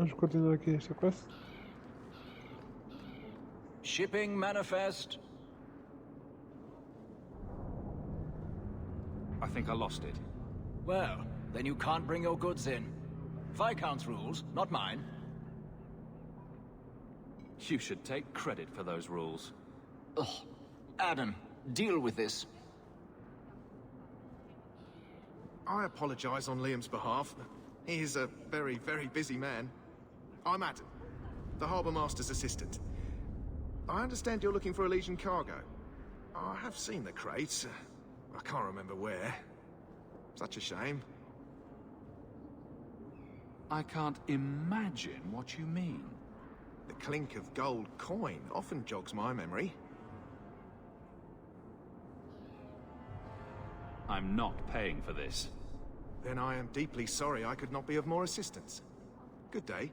Vamos continuar aqui esta quest. Shipping manifest. I think I lost it. Well, then you can't bring your goods in. Viscount's rules, not mine. You should take credit for those rules. Ugh. Adam, deal with this. I apologize on Liam's behalf. He is a very, very busy man. I'm Adam, the Harbour Master's assistant. I understand you're looking for a Legion cargo. I have seen the crates. I can't remember where. Such a shame. I can't imagine what you mean. The clink of gold coin often jogs my memory. I'm not paying for this. Then I am deeply sorry I could not be of more assistance. Good day.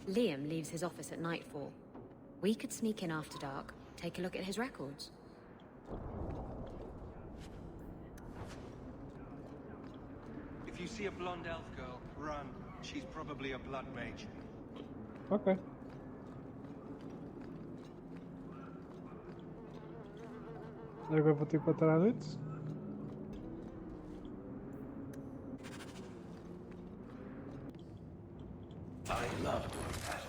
Liam leaves his office at nightfall. We could sneak in after dark, take a look at his records. If you see a blonde elf girl, run. She's probably a blood mage. Ok. Agora vou ter que matar à noite. I love doing that.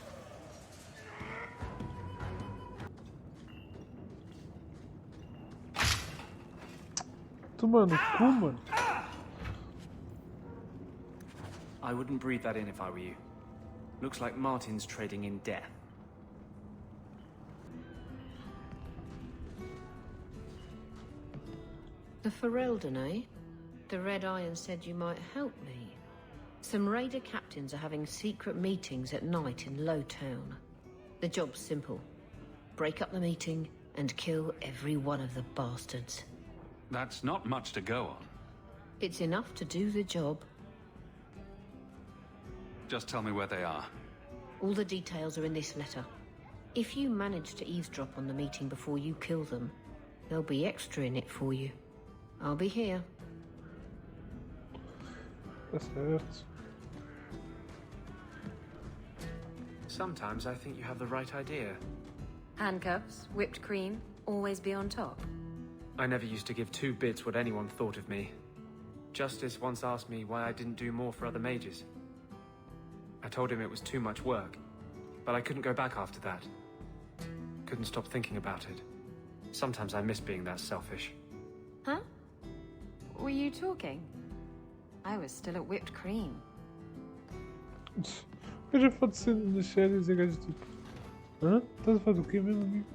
Toma no cu, mano. I wouldn't breathe that in if I were you. Looks like Martin's trading in death. The Ferelden, eh? The Red Iron said you might help me. Some raider captains are having secret meetings at night in Lowtown. The job's simple. Break up the meeting and kill every one of the bastards. That's not much to go on. It's enough to do the job. Just tell me where they are. All the details are in this letter. If you manage to eavesdrop on the meeting before you kill them, there'll be extra in it for you. I'll be here. Tá certo. Sometimes I think you have the right idea. Handcuffs, whipped cream, always be on top. I never used to give two bits what anyone thought of me. Justice once asked me why I didn't do more for other mages. I told him it was too much work, but I couldn't go back after that. Couldn't stop thinking about it. Sometimes I miss being that selfish. Huh? Were you talking? I was still at whipped cream. Eu já foto sendo nas séries e gajos tipo. Hã? Estás a falar do quê mesmo, amigo?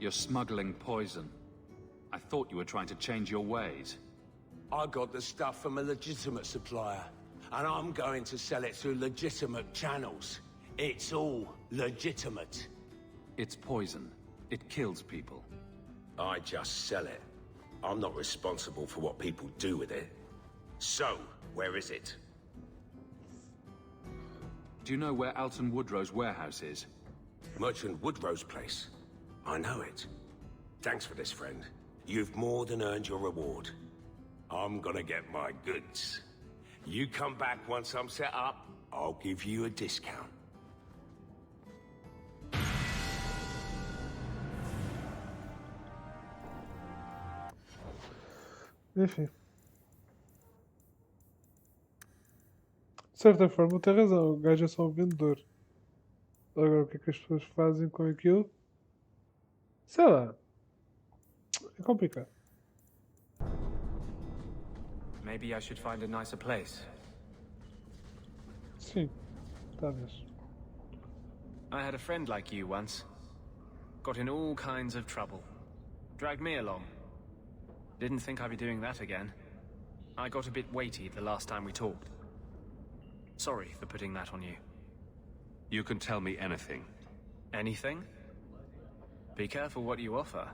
You're smuggling poison. I thought you were trying to change your ways. I got the stuff from a legitimate supplier, and I'm going to sell it through legitimate channels. It's all legitimate. It's poison. It kills people. I just sell it. I'm not responsible for what people do with it. So, where is it? Do you know where Alton Woodrow's warehouse is? Merchant Woodrow's place. I know it. Thanks for this, friend. You've more than earned your reward. I'm gonna get my goods. You come back once I'm set up, I'll give you a discount. Enfim. De certa forma, tem razão. O gajo é só um vendedor. Agora, o que é que as pessoas fazem com aquilo? Sei lá. É complicado. Maybe I should find a nicer place. Sim. Talvez. I had a friend like you once. Got in all kinds of trouble. Dragged me along. Didn't think I'd be doing that again. I got a bit weighty the last time we talked. Sorry for putting that on you. You can tell me anything. Anything? Be careful what you offer.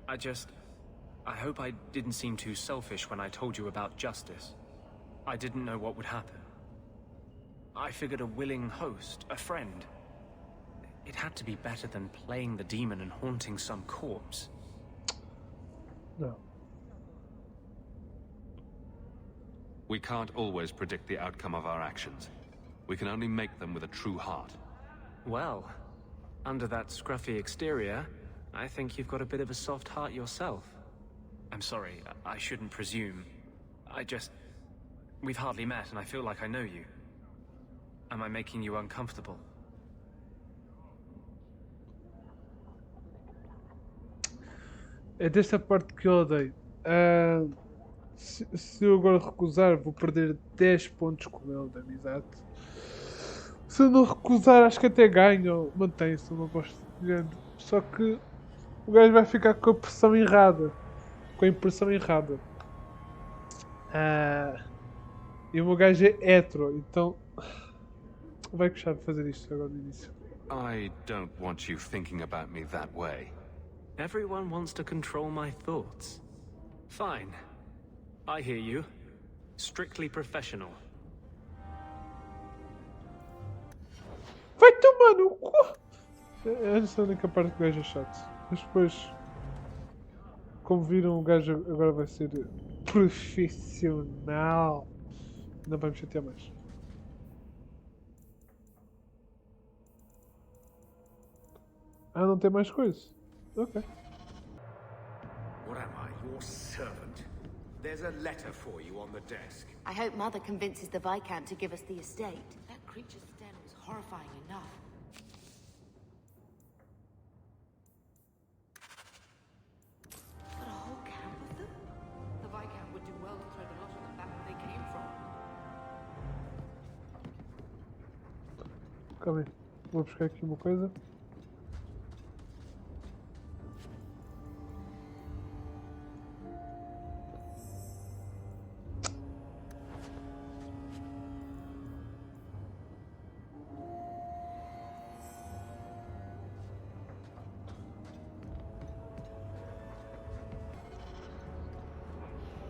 I hope I didn't seem too selfish when I told you about justice. I didn't know what would happen. I figured a willing host, a friend. It had to be better than playing the demon and haunting some corpse. No. We can't always predict the outcome of our actions. We can only make them with a true heart. Well, under that scruffy exterior, I think you've got a bit of a soft heart yourself. I'm sorry, I shouldn't presume. We've hardly met and I feel like I know you. Am I making you uncomfortable? É desta parte que eu odeio. Se eu agora recusar, vou perder 10 pontos com ele de amizade. Se eu não recusar, acho que até ganho. Mantém-se, eu não gosto de género. Só que o gajo vai ficar com a pressão errada. Com a impressão errada. E o meu gajo é hétero, então vai gostar de fazer isto agora no início. I don't want you thinking about me that way. Everyone wants to control my thoughts. Fine. I hear you. Strictly professional. Vai tomar no cu! Essa é a única parte que o gajo é chato. Mas depois, como viram, o gajo agora vai ser profissional. Não vai me chatear mais. Não tem mais coisas? Ok. What am I, your servant? There's a letter for you on the desk. I hope Mother convinces the Viscount to give us the estate. That creature's den was horrifying enough. Got a whole camp of them? The Viscount would do well to throw the lot of them back where they came from. Calma aí. Vou buscar aqui uma coisa.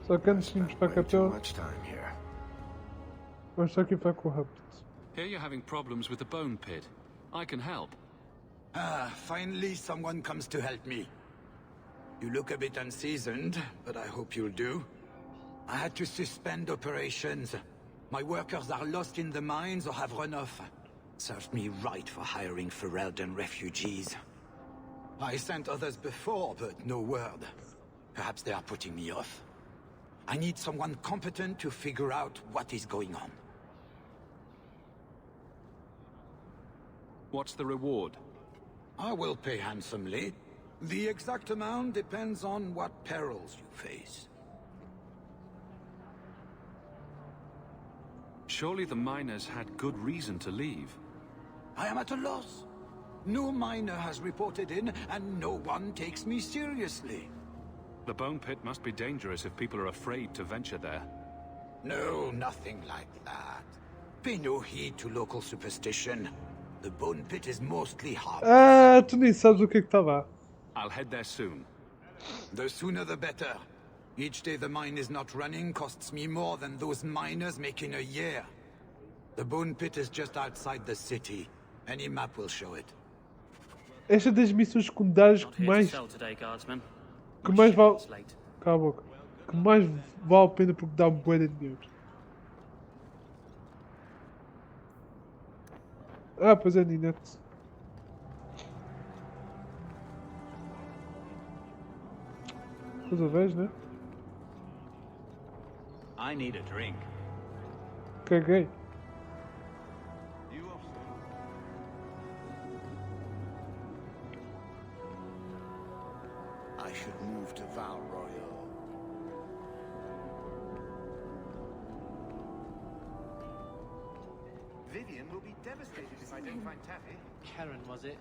Só que antes de irmos para a capela, vamos só aqui falar com o Rabbit. Here you're having problems with the bone pit. I can help. Finally someone comes to help me. You look a bit unseasoned, but I hope you'll do. I had to suspend operations. My workers are lost in the mines or have run off. Served me right for hiring Ferelden refugees. I sent others before, but no word. Perhaps they are putting me off. I need someone competent to figure out what is going on. What's the reward? I will pay handsomely. The exact amount depends on what perils you face. Surely the miners had good reason to leave. I am at a loss. No miner has reported in, and no one takes me seriously. The bone pit must be dangerous if people are afraid to venture there. No, nothing like that. Pay no heed to local superstition. The bone pit is mostly harmless. Tu nem sabes o que é que está lá. I'll head there soon. The sooner the better. Each day the mine is not running costs me more than those miners make in a year. The bone pit is just outside the city. Any map will show it. Esta é das missões secundárias que mais vale... Cala a boca. Que mais vale a pena porque dá bué de dinheiro. Pois é, Ninette. Pois a vez, né? I need a drink. Caguei. I should move to Val Royal. Vivian will be devastated if I don't find Taffy. Karen, was it?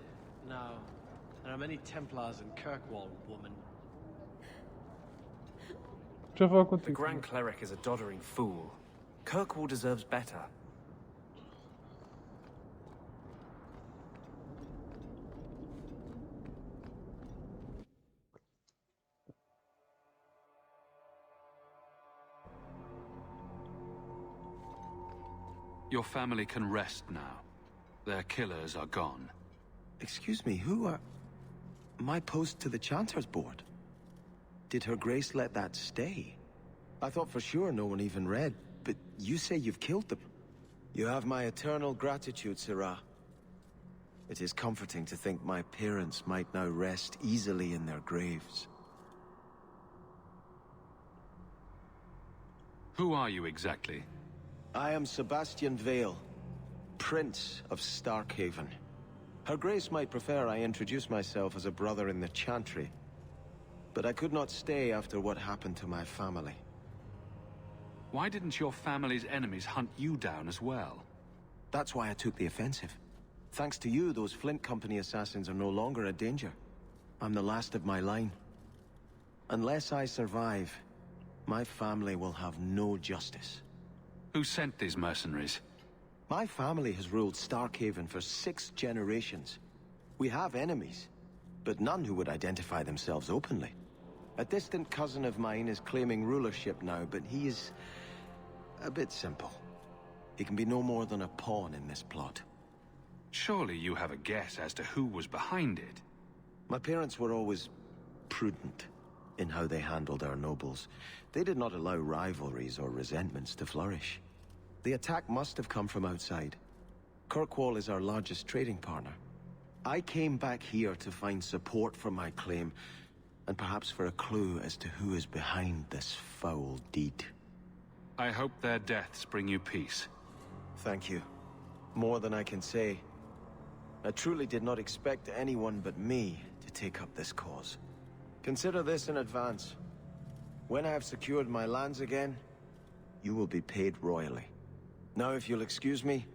No. There are many Templars in Kirkwall, woman. Já falar The contigo. Grand Cleric is a doddering fool. Kirkwall deserves better. Your family can rest now. Their killers are gone. Excuse me, who are... My post to the Chanter's Board? Did Her Grace let that stay? I thought for sure no one even read, but you say you've killed them. You have my eternal gratitude, Sirrah. It is comforting to think my parents might now rest easily in their graves. Who are you exactly? I am Sebastian Vale, Prince of Starkhaven. Her Grace might prefer I introduce myself as a brother in the Chantry, but I could not stay after what happened to my family. Why didn't your family's enemies hunt you down as well? That's why I took the offensive. Thanks to you, those Flint Company assassins are no longer a danger. I'm the last of my line. Unless I survive, my family will have no justice. Who sent these mercenaries? My family has ruled Starkhaven for 6 generations. We have enemies, but none who would identify themselves openly. A distant cousin of mine is claiming rulership now, but he is a bit simple. He can be no more than a pawn in this plot. Surely you have a guess as to who was behind it. My parents were always prudent in how they handled our nobles. They did not allow rivalries or resentments to flourish. The attack must have come from outside. Kirkwall is our largest trading partner. I came back here to find support for my claim, and perhaps for a clue as to who is behind this foul deed. I hope their deaths bring you peace. Thank you. More than I can say. I truly did not expect anyone but me to take up this cause. Consider this in advance. When I have secured my lands again, you will be paid royally. Now, if you'll excuse me,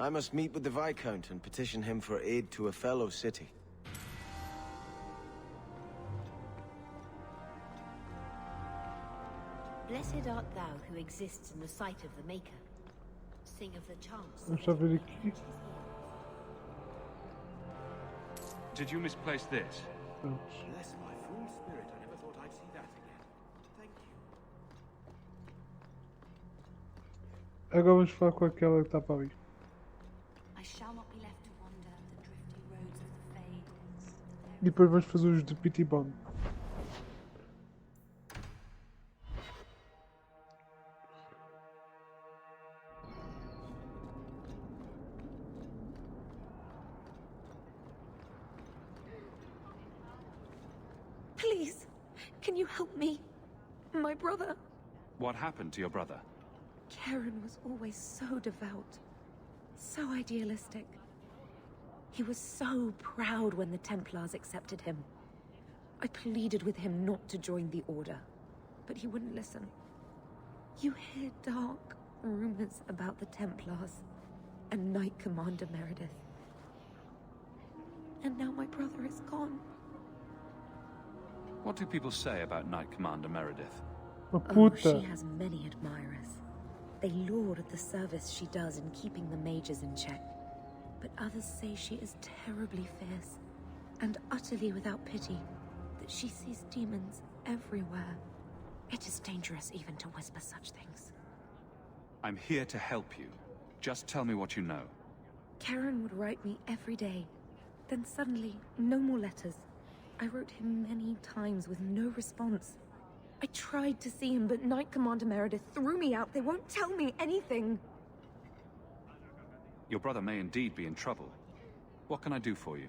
I must meet with the Viscount and petition him for aid to a fellow city. Blessed art thou who exists in the sight of the Maker. Sing of the chance. Vamos só ver aqui. Did you misplace this? Vamos. Bless my fool spirit, I never thought I'd see that again. Thank you. Agora vamos falar com aquela que está para ali. I shall not be left to wander the drifty roads of the Fade. E depois vamos fazer os de Pity Bomb. Please, can you help me? My brother. What happened to your brother? Karen was always so devout, so idealistic. He was so proud when the Templars accepted him. I pleaded with him not to join the Order, but he wouldn't listen. You hear dark rumors about the Templars and Knight Commander Meredith. And now my brother is gone. What do people say about Knight Commander Meredith? Uma Oh, puta. she has many admirers. They laud at the service she does in keeping the mages in check. But others say she is terribly fierce and utterly without pity, that she sees demons everywhere. It is dangerous even to whisper such things. I'm here to help you. Just tell me what you know. Karen would write me every day. Then suddenly, no more letters. I wrote him many times with no response. I tried to see him, but Knight Commander Meredith threw me out. They won't tell me anything. Your brother may indeed be in trouble. What can I do for you?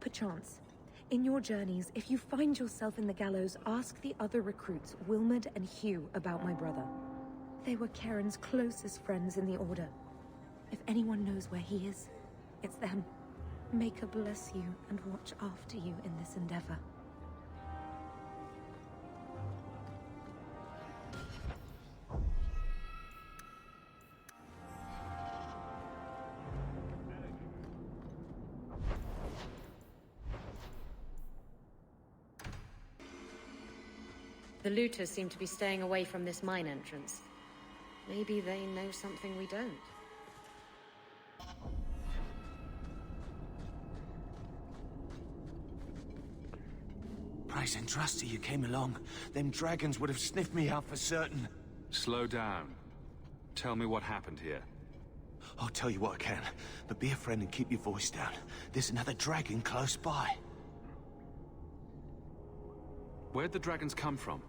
Perchance. In your journeys, if you find yourself in the gallows, ask the other recruits, Wilmerd and Hugh, about my brother. They were Karen's closest friends in the Order. If anyone knows where he is, it's them. Maker bless you and watch after you in this endeavor. The looters seem to be staying away from this mine entrance. Maybe they know something we don't. Price and Trusty, you came along. Them dragons would have sniffed me out for certain. Slow down. Tell me what happened here. I'll tell you what I can, but be a friend and keep your voice down. There's another dragon close by. Where'd the dragons come from?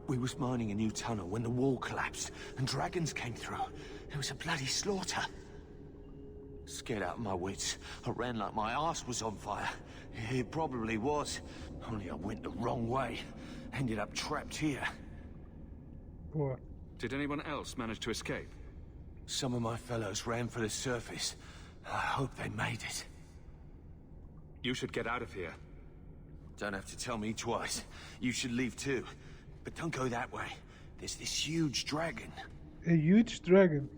We was mining a new tunnel when the wall collapsed, and dragons came through. It was a bloody slaughter. Scared out of my wits, I ran like my arse was on fire. It probably was, only I went the wrong way. Ended up trapped here. What? Did anyone else manage to escape? Some of my fellows ran for the surface. I hope they made it. You should get out of here. Don't have to tell me twice. You should leave too. But don't go that way. There's this huge dragon. A huge dragon?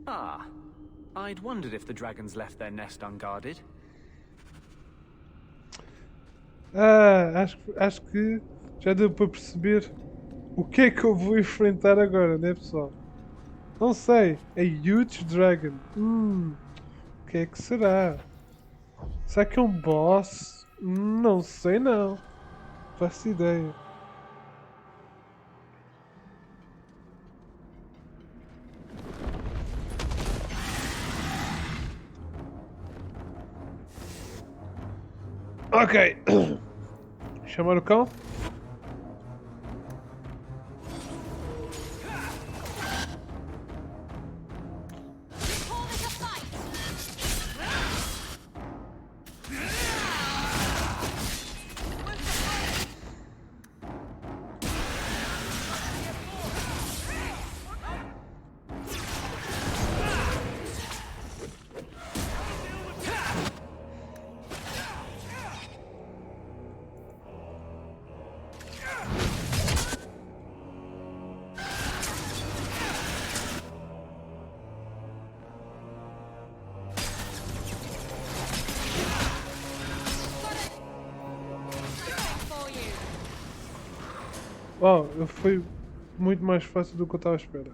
Ah. I'd wondered if the dragons left their nest unguarded. Acho que já deu para perceber o que é que eu vou enfrentar agora, né, pessoal? Não sei. A huge dragon. O que é que será? Será que é um boss? Não sei não. Faço ideia. Ok. Chamar o cão? Uau, foi muito mais fácil do que eu estava à espera.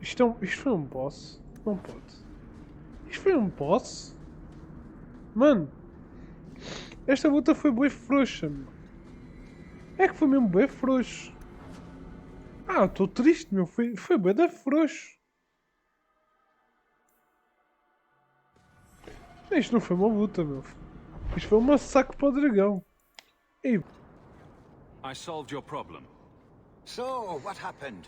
Isto foi um boss? Não pode. Isto foi um boss? Mano, esta luta foi bué frouxa, meu. É que foi mesmo bué frouxo. Ah, estou triste, meu. Foi bué da frouxo. Isto não foi uma luta, meu. Isto foi um massacre para o dragão. Ei. I solved your problem. So, what happened?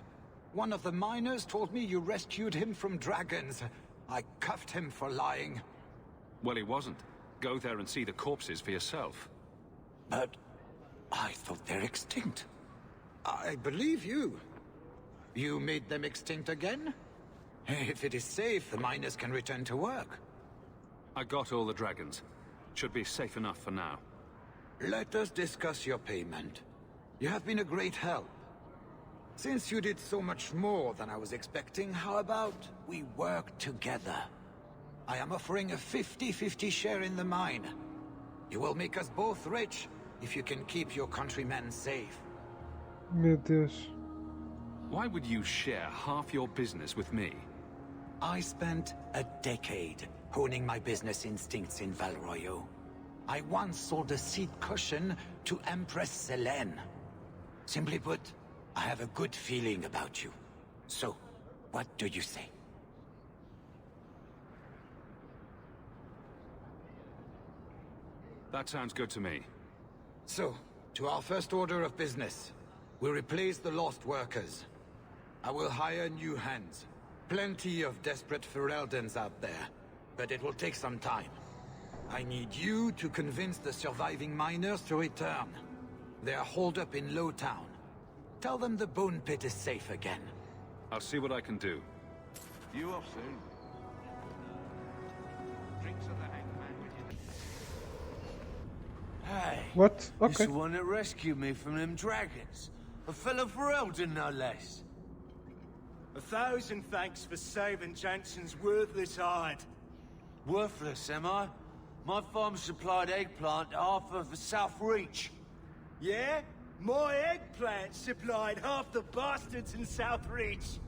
One of the miners told me you rescued him from dragons. I cuffed him for lying. Well, he wasn't. Go there and see the corpses for yourself. But I thought they're extinct. I believe you. You made them extinct again? If it is safe, the miners can return to work. I got all the dragons. Should be safe enough for now. Let us discuss your payment. You have been a great help. Since you did so much more than I was expecting, how about we work together? I am offering a 50-50 share in the mine. You will make us both rich if you can keep your countrymen safe. Meu Deus. Why would you share half your business with me? I spent a decade honing my business instincts in Val Royeaux. I once sold a seat cushion to Empress Selene. Simply put, I have a good feeling about you. So, what do you say? That sounds good to me. So, to our first order of business. We'll replace the lost workers. I will hire new hands. Plenty of desperate Ferelden's out there, but it will take some time. I need you to convince the surviving miners to return. They are holed up in Lowtown. Tell them the Bone Pit is safe again. I'll see what I can do. You off soon? Drinks of the hangman with you. Hey. What? Okay. It's the one that rescued me from them dragons. A fellow Ferelden, no less. 1,000 thanks for saving Jensen's worthless hide. Worthless, am I? My farm supplied eggplant to half of the South Reach. Yeah? My eggplant supplied half the bastards in Southreach.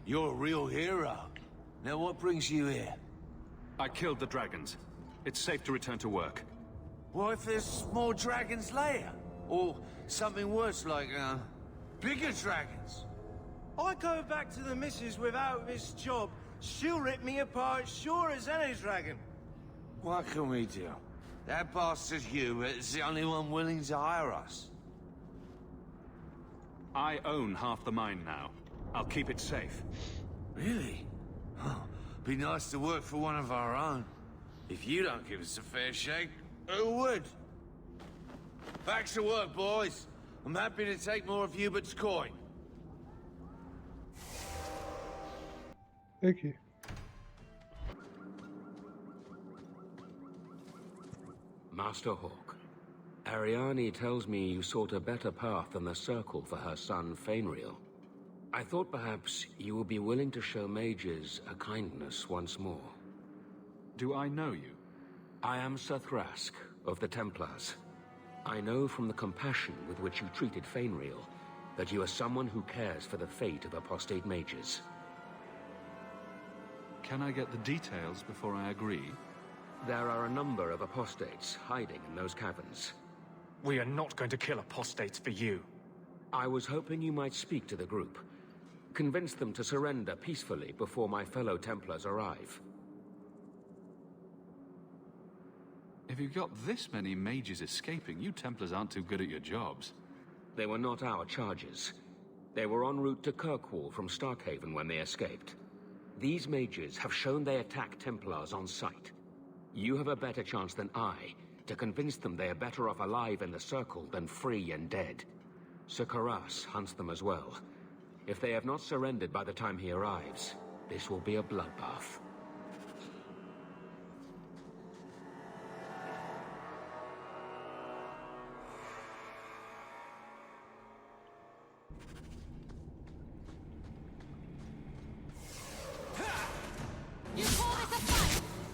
You're a real hero. Now what brings you here? I killed the dragons. It's safe to return to work. What if there's more dragons later? Or something worse like, bigger dragons? I go back to the missus without this job, she'll rip me apart sure as any dragon. What can we do? That bastard Hubert is the only one willing to hire us. I own half the mine now. I'll keep it safe. Really? Oh, be nice to work for one of our own. If you don't give us a fair shake, who would? Back to work, boys. I'm happy to take more of Hubert's coin. Aqui. Master Hawk, Ariane tells me you sought a better path than the Circle for her son, Fainriel. I thought perhaps you would be willing to show mages a kindness once more. Do I know you? I am Sir Thrask, of the Templars. I know from the compassion with which you treated Fainriel that you are someone who cares for the fate of apostate mages. Can I get the details before I agree? There are a number of apostates hiding in those caverns. We are not going to kill apostates for you. I was hoping you might speak to the group. Convince them to surrender peacefully before my fellow Templars arrive. If you've got this many mages escaping, you Templars aren't too good at your jobs. They were not our charges. They were en route to Kirkwall from Starkhaven when they escaped. These mages have shown they attack Templars on sight. You have a better chance than I to convince them they are better off alive in the Circle than free and dead. Sir Karas hunts them as well. If they have not surrendered by the time he arrives, this will be a bloodbath.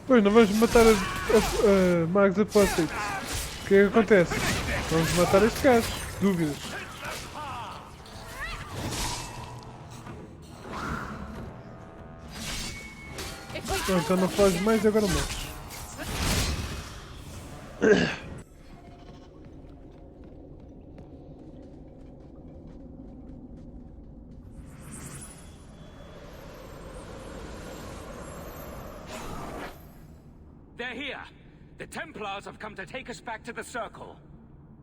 Pois, não vamos matar a magos apóstolos. O que é que acontece? Vamos matar este gajo. Dúvidas. Então não foges mais e agora morres. They're here! The Templars have come to take us back to the Circle!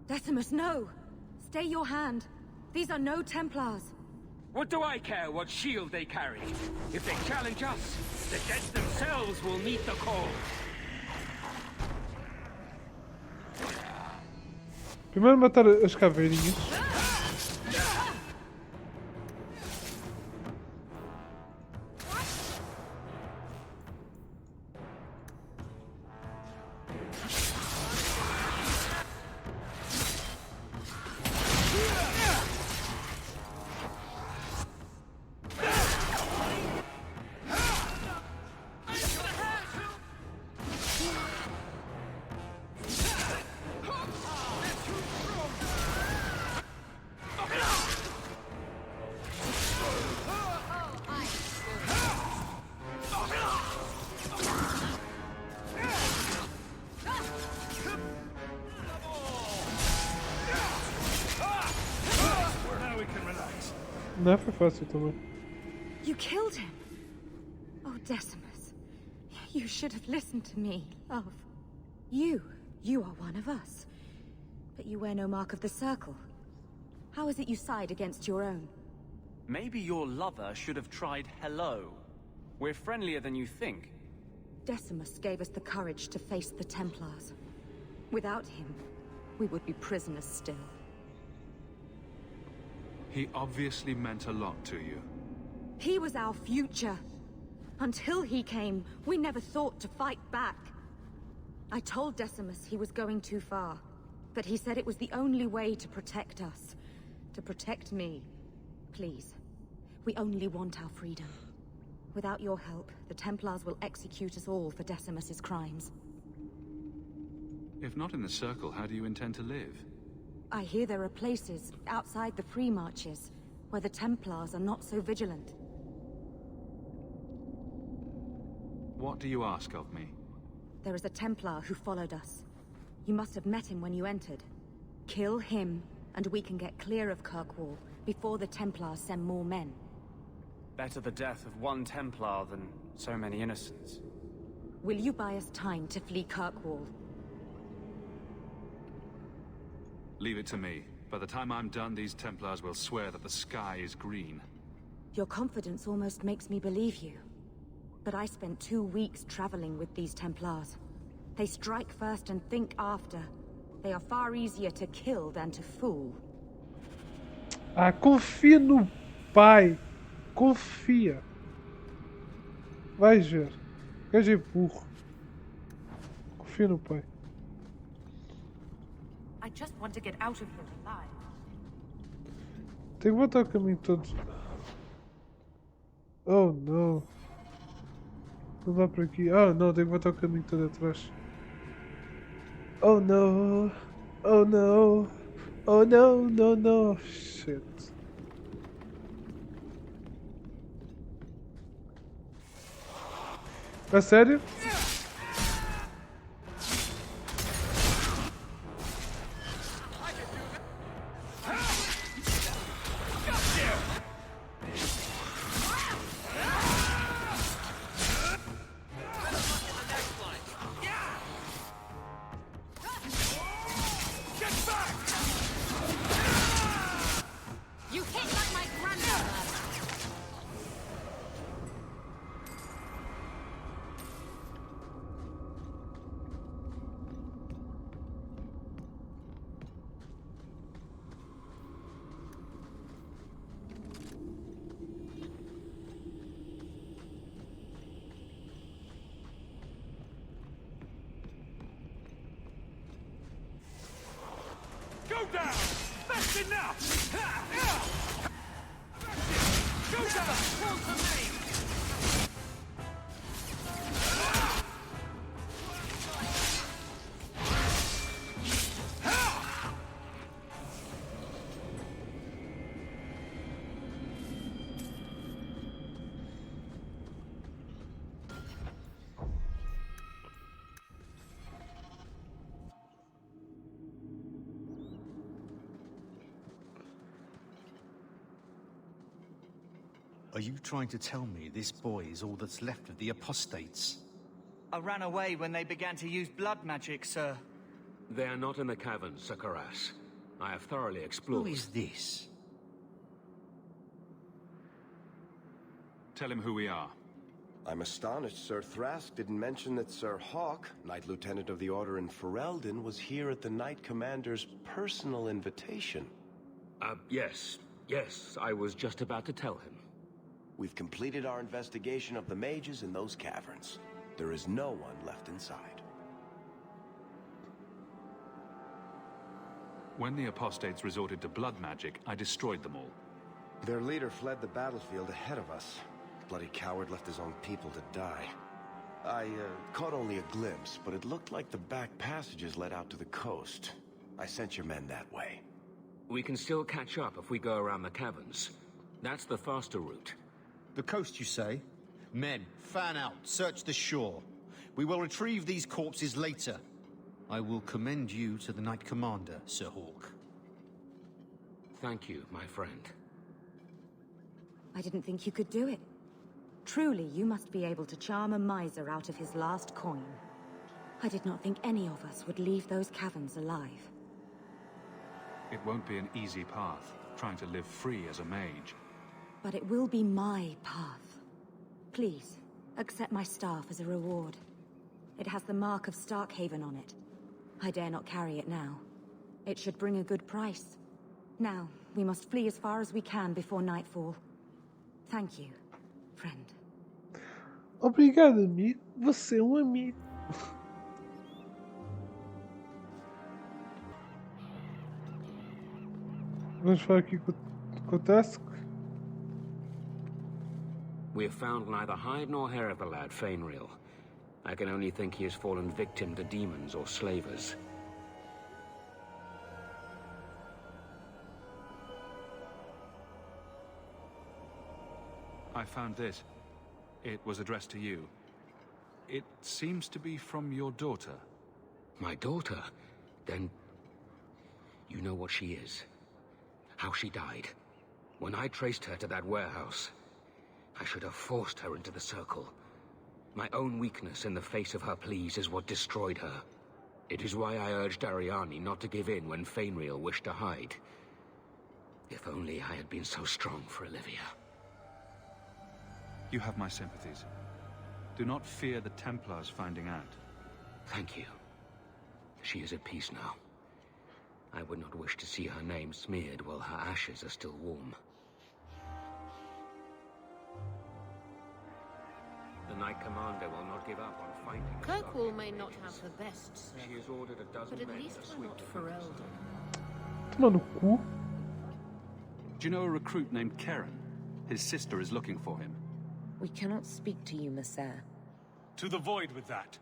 Decimus, no! Stay your hand. These are no Templars. What do I care what shield they carry? If they challenge us, the dead themselves will meet the call. Primeiro matar as caveirinhas. Não foi fácil também. You killed him. Oh, Decimus. You should have listened to me, love. You are one of us. But you wear no mark of the Circle. How is it you side against your own? Maybe your lover should have tried hello. We're friendlier than you think. Decimus gave us the courage to face the Templars. Without him, we would be prisoners still. He obviously meant a lot to you. He was our future. Until he came, we never thought to fight back. I told Decimus he was going too far, but he said it was the only way to protect us. To protect me. Please. We only want our freedom. Without your help, the Templars will execute us all for Decimus's crimes. If not in the Circle, how do you intend to live? I hear there are places, outside the Free Marches, where the Templars are not so vigilant. What do you ask of me? There is a Templar who followed us. You must have met him when you entered. Kill him, and we can get clear of Kirkwall before the Templars send more men. Better the death of one Templar than so many innocents. Will you buy us time to flee Kirkwall? Leave it to me. By the time I'm done, these Templars will swear that the sky is green. Your confidence almost makes me believe you. But I spent 2 weeks traveling with these Templars. They strike first and think after. They are far easier to kill than to fool. Ah, confia no pai. Confia. Vais ver. O gajo é burro. Confia no pai. I just want to get out of here alive. Tenho que voltar o caminho todo. Oh não. Não dá por aqui. Oh não, tenho que voltar o caminho todo atrás. Oh no. Oh no. Oh no, no, no. Shit. A sério? You hit like my grandmother! Go down! That's enough! Go down! Fall to me! Are you trying to tell me this boy is all that's left of the apostates? I ran away when they began to use blood magic, sir. They are not in the caverns, Sir Karas. I have thoroughly explored. Who is this? Tell him who we are. I'm astonished Sir Thrask didn't mention that Sir Hawk, Knight Lieutenant of the Order in Ferelden, was here at the Knight Commander's personal invitation. Yes. Yes, I was just about to tell him. We've completed our investigation of the mages in those caverns. There is no one left inside. When the apostates resorted to blood magic, I destroyed them all. Their leader fled the battlefield ahead of us. Bloody coward left his own people to die. I caught only a glimpse, but it looked like the back passages led out to the coast. I sent your men that way. We can still catch up if we go around the caverns. That's the faster route. The coast, you say? Men, fan out, search the shore. We will retrieve these corpses later. I will commend you to the Knight Commander, Sir Hawk. Thank you, my friend. I didn't think you could do it. Truly, you must be able to charm a miser out of his last coin. I did not think any of us would leave those caverns alive. It won't be an easy path, trying to live free as a mage. But it will be my path. Please, accept my staff as a reward. It has the mark of Starkhaven on it. I dare not carry it now. It should bring a good price. Now, we must flee as far as we can before nightfall. Thank you, friend. Obrigado, amigo. Você é um amigo. Vamos falar aqui com o Task. We have found neither hide nor hair of the lad, Fainreal. I can only think he has fallen victim to demons or slavers. I found this. It was addressed to you. It seems to be from your daughter. My daughter? Then... you know what she is. How she died. When I traced her to that warehouse, I should have forced her into the circle. My own weakness in the face of her pleas is what destroyed her. It is why I urged Ariane not to give in when Fainreal wished to hide. If only I had been so strong for Olivia. You have my sympathies. Do not fear the Templars finding out. Thank you. She is at peace now. I would not wish to see her name smeared while her ashes are still warm. The Knight Commander will not give up on finding us. Kirkwall may not have the best, sir, She has ordered a dozen but at men least to we're sweep not the for coast. Eldon. Toma no cu. Do you know a recruit named Karen? His sister is looking for him. We cannot speak to you, Messer. To the void with that.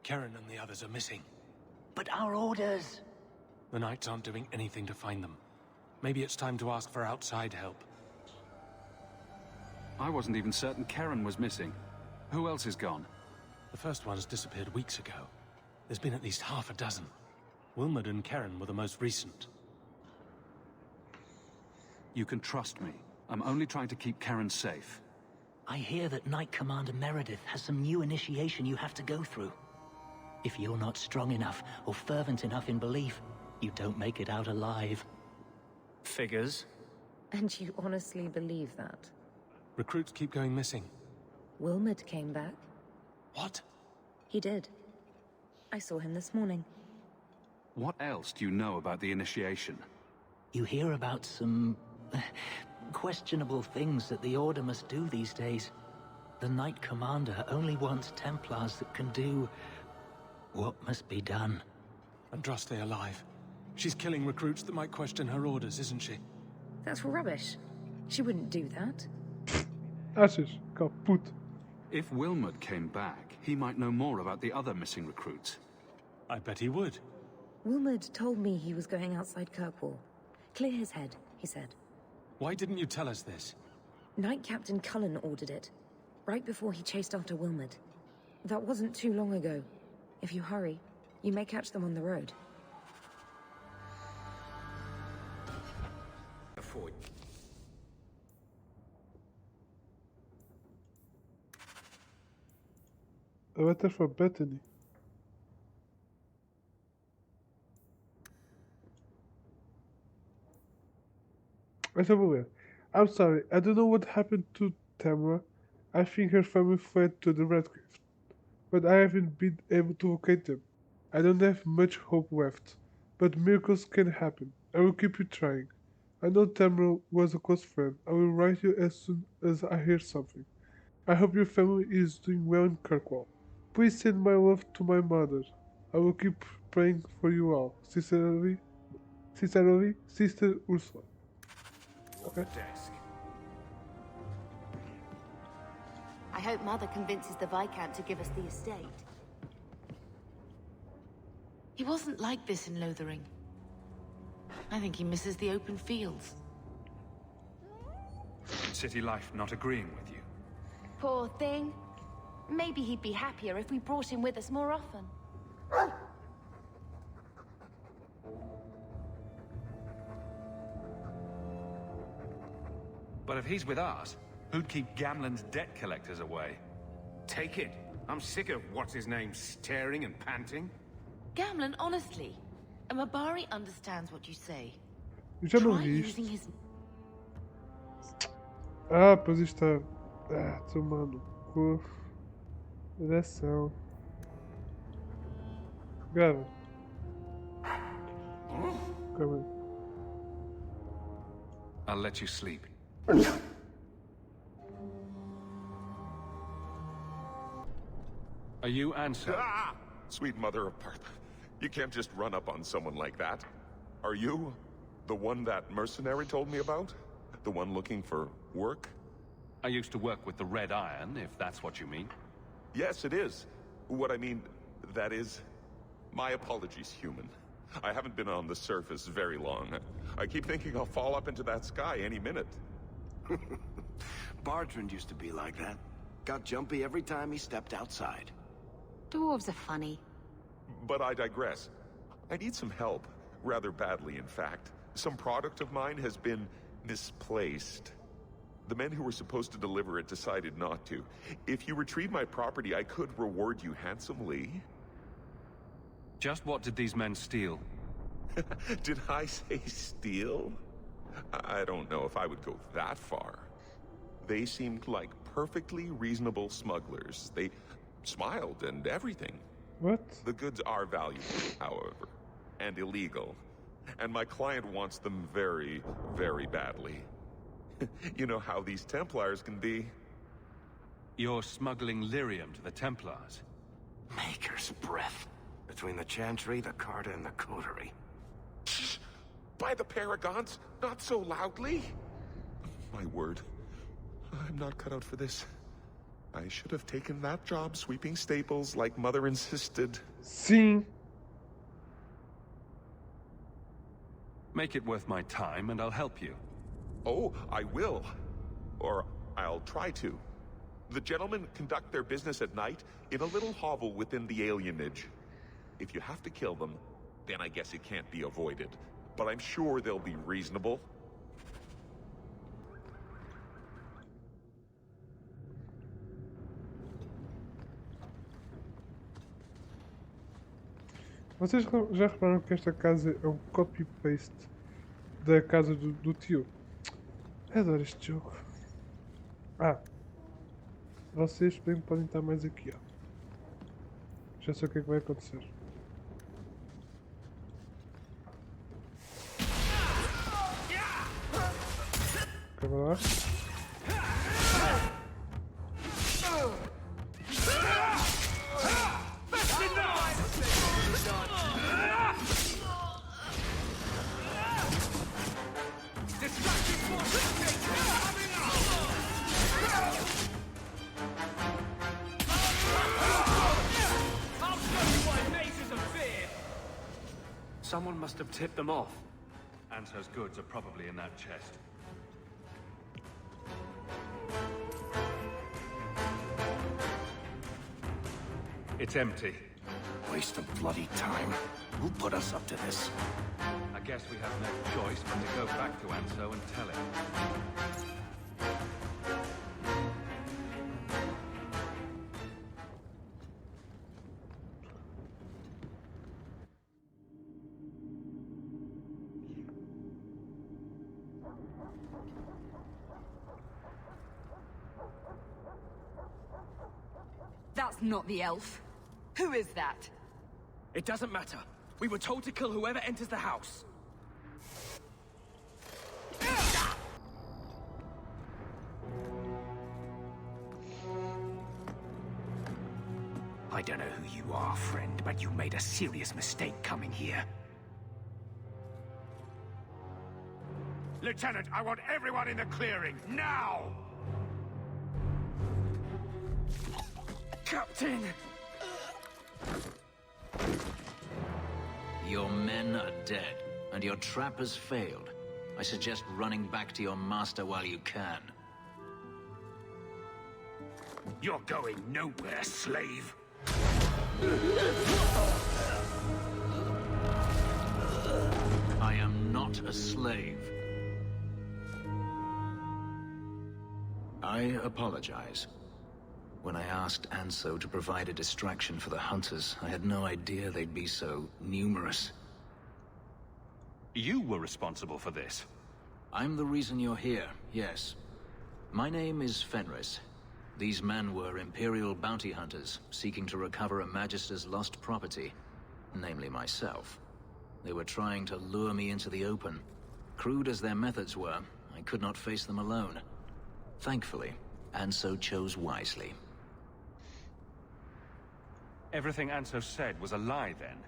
Karen and the others are missing. But our orders... The Knights aren't doing anything to find them. Maybe it's time to ask for outside help. I wasn't even certain Karen was missing. Who else is gone? The first ones disappeared weeks ago. There's been at least half a dozen. Wilmot and Karen were the most recent. You can trust me. I'm only trying to keep Karen safe. I hear that Knight Commander Meredith has some new initiation you have to go through. If you're not strong enough or fervent enough in belief, you don't make it out alive. Figures. And you honestly believe that? Recruits keep going missing. Wilmot came back. What? He did. I saw him this morning. What else do you know about the initiation? You hear about some... questionable things that the Order must do these days. The Knight Commander only wants Templars that can do... what must be done. Andraste alive. She's killing recruits that might question her orders, isn't she? That's rubbish. She wouldn't do that. Achas? Kaput. If Wilmot came back, he might know more about the other missing recruits. I bet he would. Wilmot told me he was going outside Kirkwall. Clear his head, he said. Why didn't you tell us this? Knight Captain Cullen ordered it, right before he chased after Wilmot. That wasn't too long ago. If you hurry, you may catch them on the road. A letter for Bethany. I'm sorry, I don't know what happened to Tamara. I think her family fled to the Redcliffe, but I haven't been able to locate them. I don't have much hope left, but miracles can happen. I will keep you trying. I know Tamara was a close friend. I will write you as soon as I hear something. I hope your family is doing well in Kirkwall. Please send my love to my mother. I will keep praying for you all. Sincerely, Sister Ursula. Okay. I hope Mother convinces the Viscount to give us the estate. He wasn't like this in Lothering. I think he misses the open fields. City life not agreeing with you. Poor thing. Maybe he'd be happier if we brought him with us more often. But if he's with us, who'd keep Gamlen's debt collectors away? Take it. I'm sick of what's-his-name staring and panting. Gamlen, honestly, a Mabari understands what you say. Eu já não Try vi using isto. his... Ah, pois isto está. Ah, tomando cu. Direção. Grava. Calma aí. I'll let you sleep. Are you Ansel? Ah! Sweet mother of Partha. You can't just run up on someone like that. Are you the one that mercenary told me about? The one looking for work? I used to work with the Red Iron, if that's what you mean. Yes, it is. What I mean, that is... My apologies, human. I haven't been on the surface very long. I keep thinking I'll fall up into that sky any minute. Bartrand used to be like that. Got jumpy every time he stepped outside. Dwarves are funny. But I digress. I need some help. Rather badly, in fact. Some product of mine has been misplaced. The men who were supposed to deliver it decided not to. If you retrieve my property, I could reward you handsomely. Just what did these men steal? Did I say steal? I don't know if I would go that far. They seemed like perfectly reasonable smugglers. They smiled and everything. What? The goods are valuable, however, and illegal. And my client wants them very, very badly. You know how these Templars can be. You're smuggling lyrium to the Templars? Maker's breath. Between the Chantry, the Carta, and the Coterie. Shh! By the Paragons, not so loudly! My word. I'm not cut out for this. I should have taken that job sweeping staples like Mother insisted. Sim. Make it worth my time and I'll help you. Oh, I will. Or I'll try to. The gentlemen conduct their business at night in a little hovel within the alienage. If you have to kill them, then I guess it can't be avoided. But I'm sure they'll be reasonable. Vocês já repararam que esta casa é um copy-paste da casa do tio? Eu adoro este jogo. Vocês bem podem estar mais aqui, ó. Já sei o que é que vai acontecer. Calma lá. Someone must have tipped them off. Anso's goods are probably in that chest. It's empty. Waste of bloody time. Who put us up to this? I guess we have no choice but to go back to Anso and tell him. That's not the elf. Who is that? It doesn't matter. We were told to kill whoever enters the house. I don't know who you are, friend, but you made a serious mistake coming here. Lieutenant, I want everyone in the clearing, now! Captain! Your men are dead, and your trap has failed. I suggest running back to your master while you can. You're going nowhere, slave! I am not a slave. I apologize. When I asked Anso to provide a distraction for the hunters, I had no idea they'd be so numerous. You were responsible for this. I'm the reason you're here, yes. My name is Fenris. These men were Imperial bounty hunters, seeking to recover a Magister's lost property, namely myself. They were trying to lure me into the open. Crude as their methods were, I could not face them alone. Thankfully, Anso chose wisely. Everything Anso said was a lie, then?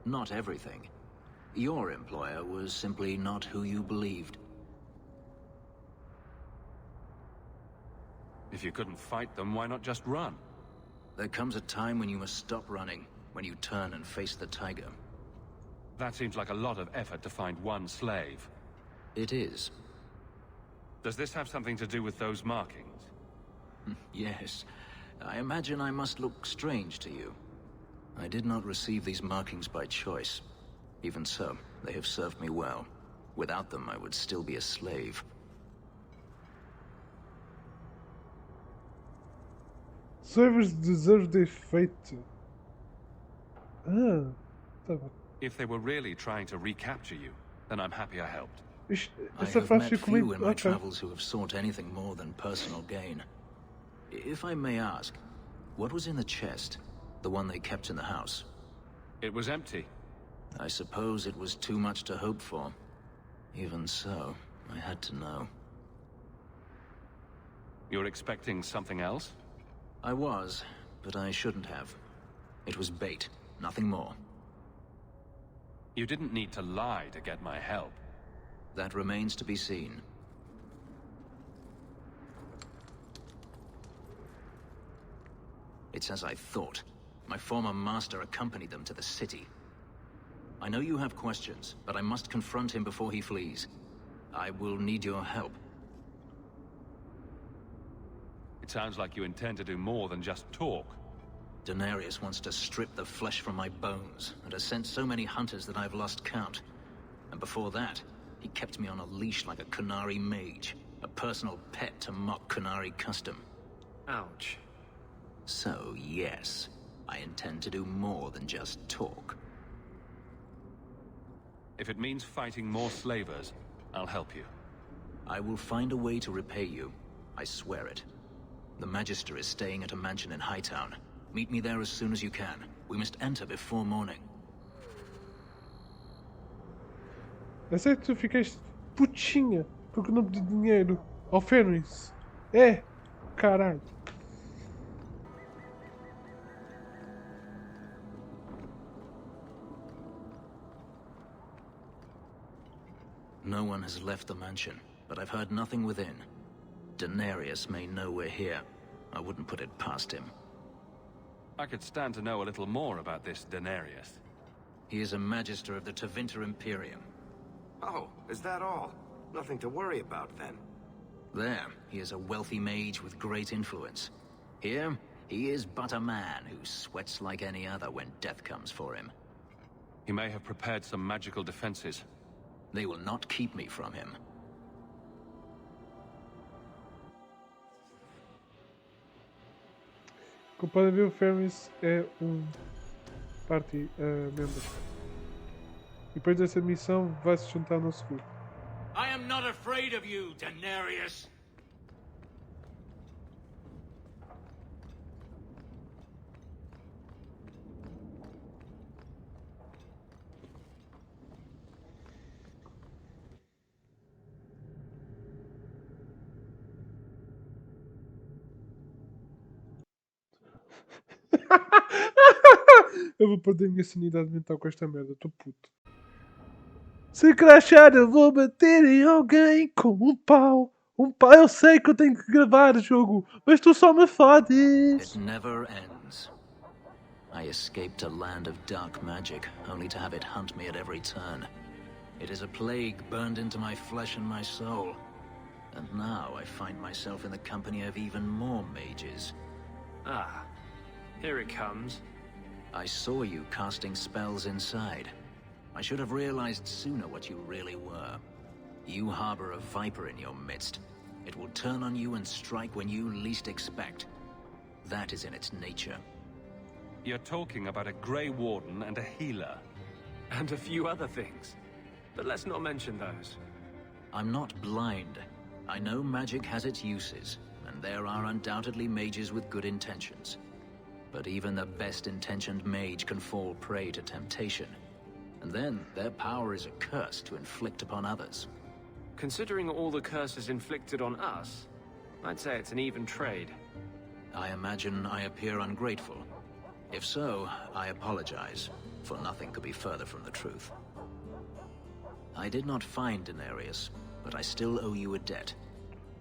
Not everything. Your employer was simply not who you believed. If you couldn't fight them, why not just run? There comes a time when you must stop running, when you turn and face the tiger. That seems like a lot of effort to find one slave. It is. Does this have something to do with those markings? Yes. I imagine I must look strange to you. I did not receive these markings by choice. Even so, they have served me well. Without them, I would still be a slave. Servers deserve their fate. Ah, tá bom. If they were really trying to recapture you, then I'm happy I helped. I have met few in my travels who have sought anything more than personal gain. If I may ask, what was in the chest? The one they kept in the house? It was empty. I suppose it was too much to hope for. Even so, I had to know. You're expecting something else? I was, but I shouldn't have. It was bait, nothing more. You didn't need to lie to get my help. That remains to be seen. It's as I thought. My former master accompanied them to the city. I know you have questions, but I must confront him before he flees. I will need your help. It sounds like you intend to do more than just talk. Denarius wants to strip the flesh from my bones, and has sent so many hunters that I've lost count. And before that, he kept me on a leash like a Qunari mage, a personal pet to mock Qunari custom. Ouch. So, yes, I intend to do more than just talk. If it means fighting more slavers, I'll help you. I will find a way to repay you. I swear it. The Magister is staying at a mansion in Hightown. Meet me there as soon as you can. We must enter before morning. Eu sei que tu ficaste putinha porque não pedi dinheiro ao Fenris. É, caralho. No one has left the mansion, but I've heard nothing within. Denarius may know we're here. I wouldn't put it past him. I could stand to know a little more about this Denarius. He is a Magister of the Tevinter Imperium. Oh, is that all? Nothing to worry about, then. There, he is a wealthy mage with great influence. Here, he is but a man who sweats like any other when death comes for him. He may have prepared some magical defenses. They will not keep me from him. Como podem ver, o Fenris é party member. E depois dessa missão, vai se juntar ao nosso grupo. I am not afraid of you, Denarius. Eu vou perder a minha sanidade mental com esta merda, estou puto. Se crachar, eu vou bater em alguém com um pau. Um pau, eu sei que eu tenho que gravar o jogo, mas tu só me fodes. It never ends. I escaped a land of dark magic, only to have it hunt me at every turn. It is a plague burned into my flesh and my soul. And now I find myself in the company of even more mages. Ah, here it comes. I saw you casting spells inside. I should have realized sooner what you really were. You harbor a viper in your midst. It will turn on you and strike when you least expect. That is in its nature. You're talking about a Grey Warden and a healer. And a few other things. But let's not mention those. I'm not blind. I know magic has its uses, and there are undoubtedly mages with good intentions. But even the best-intentioned mage can fall prey to temptation. And then their power is a curse to inflict upon others. Considering all the curses inflicted on us, I'd say it's an even trade. I imagine I appear ungrateful. If so, I apologize, for nothing could be further from the truth. I did not find Denarius, but I still owe you a debt.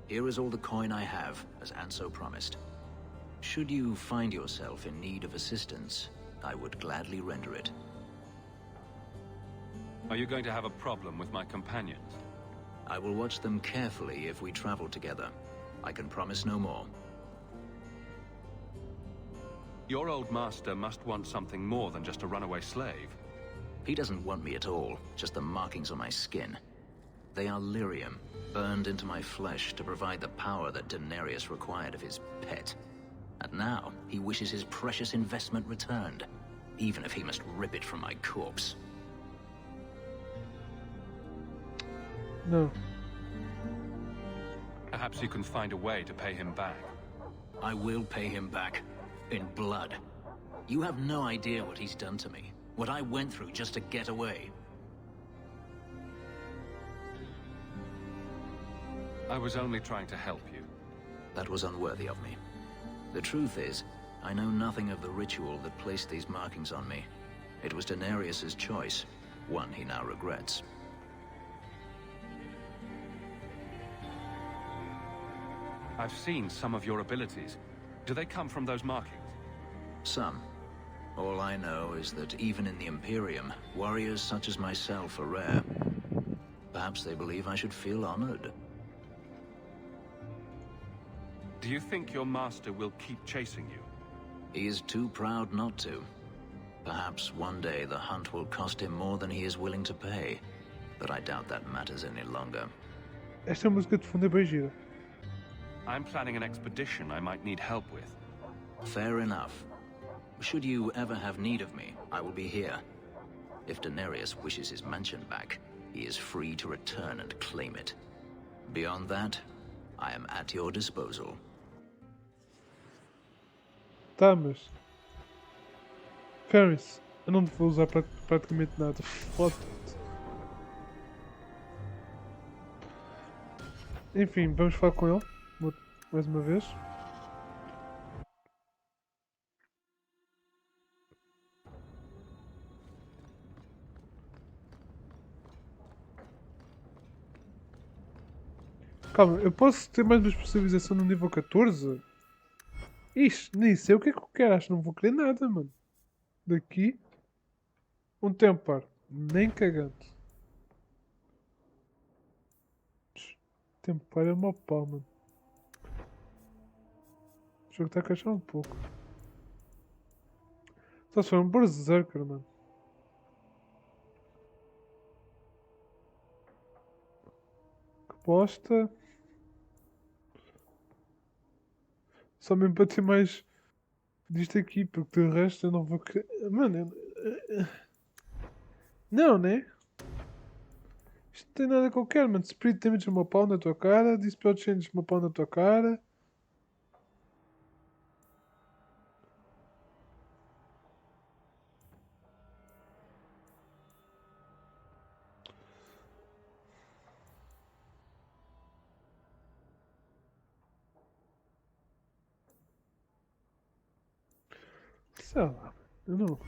Here is all the coin I have, as Anso promised. Should you find yourself in need of assistance, I would gladly render it. Are you going to have a problem with my companions? I will watch them carefully if we travel together. I can promise no more. Your old master must want something more than just a runaway slave. He doesn't want me at all, just the markings on my skin. They are lyrium, burned into my flesh to provide the power that Daenerys required of his pet. And now, he wishes his precious investment returned, even if he must rip it from my corpse. No. Perhaps you can find a way to pay him back. I will pay him back. In blood. You have no idea what he's done to me. What I went through just to get away. I was only trying to help you. That was unworthy of me. The truth is, I know nothing of the ritual that placed these markings on me. It was Daenerys' choice, one he now regrets. I've seen some of your abilities. Do they come from those markings? Some. All I know is that even in the Imperium, warriors such as myself are rare. Perhaps they believe I should feel honored. Do you think your master will keep chasing you? He is too proud not to. Perhaps one day the hunt will cost him more than he is willing to pay. But I doubt that matters any longer. Esta música de fundo é bem gira. I'm planning an expedition I might need help with. Fair enough. Should you ever have need of me, I will be here. If Daenerys wishes his mansion back, he is free to return and claim it. Beyond that, I am at your disposal. Tá, mas... Ferris, eu não te vou usar praticamente nada. Foda-te. Enfim, vamos falar com ele. Mais uma vez. Calma, eu posso ter mais uma especialização no nível 14? Ixi, nem sei o que é que eu quero. Acho que não vou querer nada, mano. Daqui. Um Templar. Nem cagando. Templar é uma pau, mano. O jogo está a caixar um pouco. Só se for um berserker, mano. Que bosta. Só mesmo para ter mais disto aqui, porque do resto eu não vou querer. Mano, não, né? Isto não tem nada que eu quero, mano. Spirit damage uma pau na tua cara. Dispel change uma pau na tua cara. Sei lá, eu não.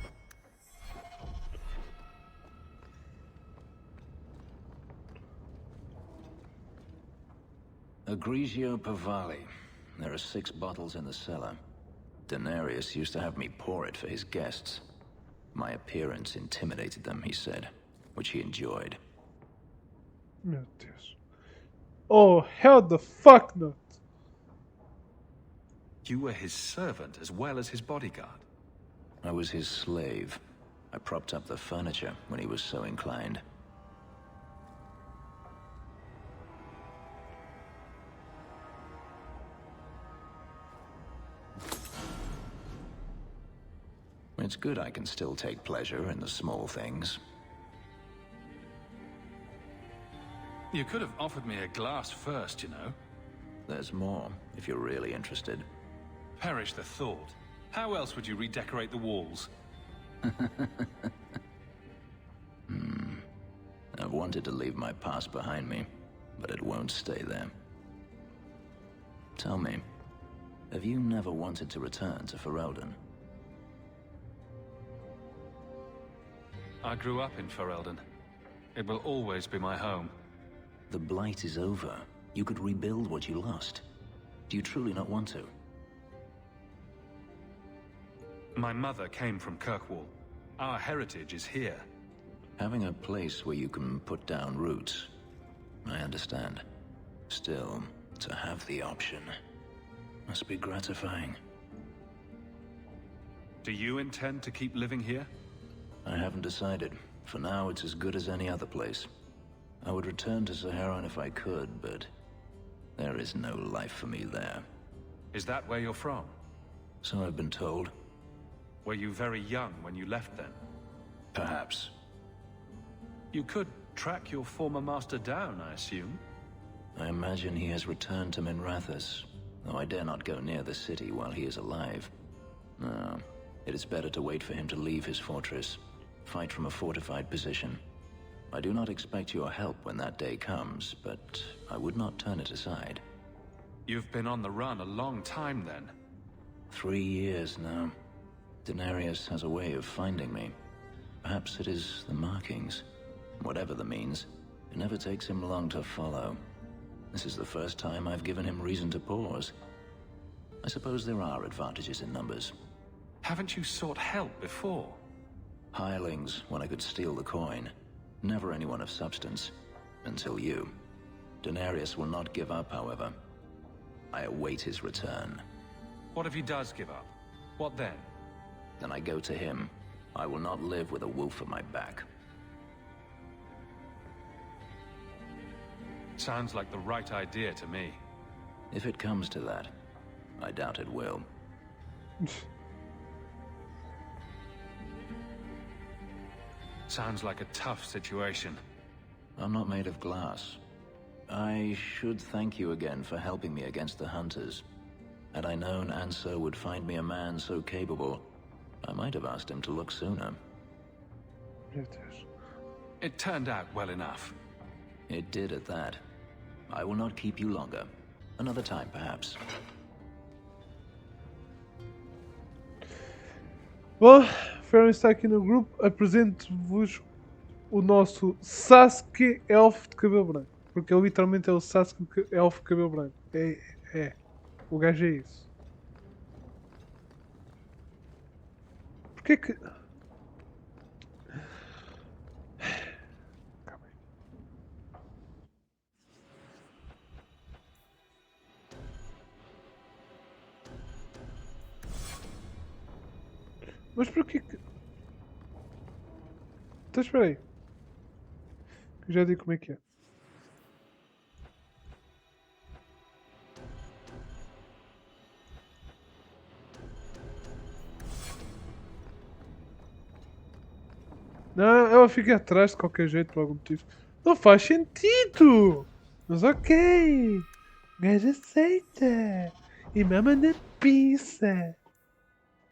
Egregio Pavali. There are 6 bottles in the cellar. Daenerys used to have me pour it for his guests. My appearance intimidated them, he said, which he enjoyed. Meu Deus. Oh, hell the fuck not. You were his servant as well as his bodyguard. I was his slave. I propped up the furniture when he was so inclined. It's good I can still take pleasure in the small things. You could have offered me a glass first, you know. There's more, if you're really interested. Perish the thought. How else would you redecorate the walls? I've wanted to leave my past behind me, but it won't stay there. Tell me, have you never wanted to return to Ferelden? I grew up in Ferelden. It will always be my home. The Blight is over. You could rebuild what you lost. Do you truly not want to? My mother came from Kirkwall. Our heritage is here. Having a place where you can put down roots, I understand. Still, to have the option must be gratifying. Do you intend to keep living here? I haven't decided. For now, it's as good as any other place. I would return to Saharan if I could, but there is no life for me there. Is that where you're from? So I've been told. Were you very young when you left then? Perhaps. You could track your former master down, I assume? I imagine he has returned to Minrathous, though I dare not go near the city while he is alive. No, it is better to wait for him to leave his fortress, fight from a fortified position. I do not expect your help when that day comes, but I would not turn it aside. You've been on the run a long time then. 3 years now. Denarius has a way of finding me. Perhaps it is the markings. Whatever the means, it never takes him long to follow. This is the first time I've given him reason to pause. I suppose there are advantages in numbers. Haven't you sought help before? Hirelings, when I could steal the coin. Never anyone of substance. Until you. Denarius will not give up, however. I await his return. What if he does give up? What then? Then I go to him. I will not live with a wolf at my back. Sounds like the right idea to me. If it comes to that, I doubt it will. Sounds like a tough situation. I'm not made of glass. I should thank you again for helping me against the hunters. Had I known Ansar would find me a man so capable, I might have asked him to look sooner. It turned out well enough. It did at that. I will not keep you longer. Another time, perhaps. Bom, Ferron está aqui no grupo. Apresento-vos o nosso Sasuke elfo de cabelo branco. Porque ele literalmente é o Sasuke elfo de cabelo branco. É. O gajo é isso. Porquê que... Mas porquê que... Então espera aí. Eu já digo como é que é. Não, ela fica atrás de qualquer jeito por algum motivo. Não faz sentido! Mas ok! O gajo aceita! E mama na pizza!